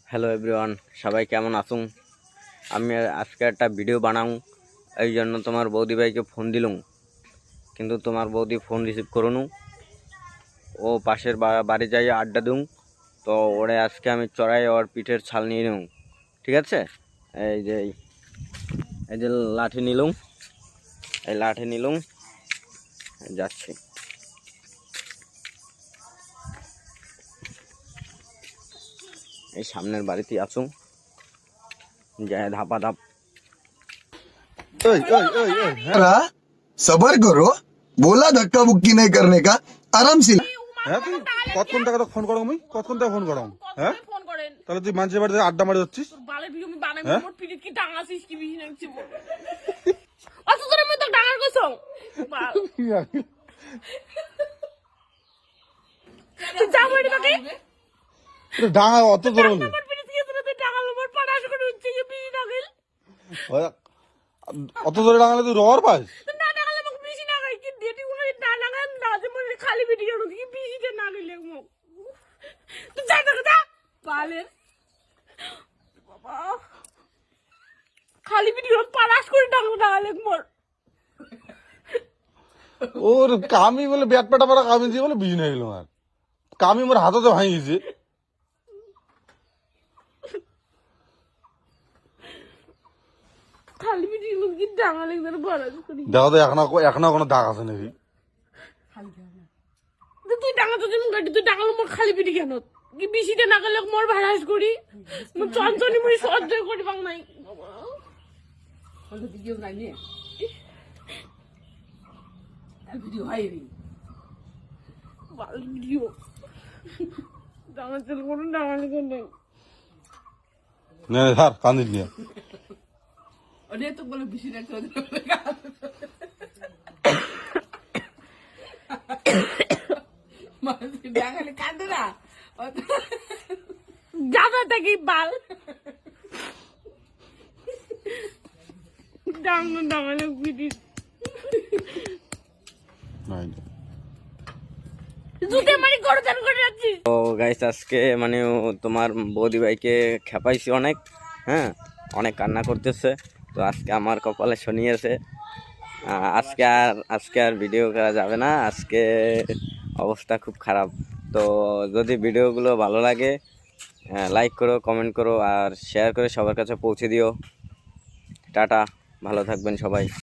Hello everyone, সবাই কেমন আছুন? আমি আজকে একটা ভিডিও বানাও, এই জন্য তোমার বৌদি ভাইকে ফোন দিলুম, কিন্তু তোমার বৌদি ফোন রিসিভ করুন। ও পাশের বাড়ি যাই আড্ডা দিই, তো ওরে আজকে আমি চড়াই ওর পিঠের ছাল নিয়ে নিউ। ঠিক আছে, এই যে এই যে লাঠি নিলুম, এই লাঠি নিলুম, যাচ্ছি। এই সামনের বাড়িতে আসুন, যায় ধাপা ধাপ। सबर करो, बोला धक्का बुक्की नहीं करने का, आराम से। হ্যাঁ তুই কতক্ষণ টাকা ফোন করো আমি কতক্ষণ টাকা ফোন করো হ্যাঁ তাহলে তুই মানুষের বাড়িতে আড্ডা মারি হচ্ছিস ডাঙা অত ধরে বলি অত ধরে ডাঙালে তুই রবার পাস খালি ভিডিও পালাশ করে ডাঙালে মোর ওর কামি বলে ব্যাট পেটা পারা কামি দিয়ে বলে বিজি নিয়ে গেল আর কামি মোর হাততে ভাঙি গেছে খালি ভিডিও কি ডাঙালে পালাশ করি। দেখো তো এখনো কোনো দাগ আছে নাকি তুই ডাঙা তো যেমন গাড়ি তুই ডাঙালো মোর খালি পিটি কেন কি বিশিতে না গেলে মোর ভাড়াস করি মোর চঞ্চনি মুড়ি সহ্য করি বাং নাই ভিডিও নাই নে ভিডিও হাই রে বাল ভিডিও ডাঙা চল কোন ডাঙালে কোন না স্যার কান্দিস নিয়ে অনেক তো বলে বিশি রাখতে ডাঙালে কান্দে না যাবা থাকি বাল ডাঙালে ভিডিও জুতে মারি গড়দান করে যাচ্ছি। তো গাইস আজকে মানে তোমার বৌদি ভাইকে খেপাইছি অনেক, হ্যাঁ অনেক কান্না করতেছে। তো আজকে আমার কপালে শনিয়েছে, আজকে আর ভিডিও করা যাবে না, আজকে অবস্থা খুব খারাপ। তো যদি ভিডিওগুলো ভালো লাগে লাইক করো, কমেন্ট করো আর শেয়ার করে সবার কাছে পৌঁছে দিও। টাটা, ভালো থাকবেন সবাই।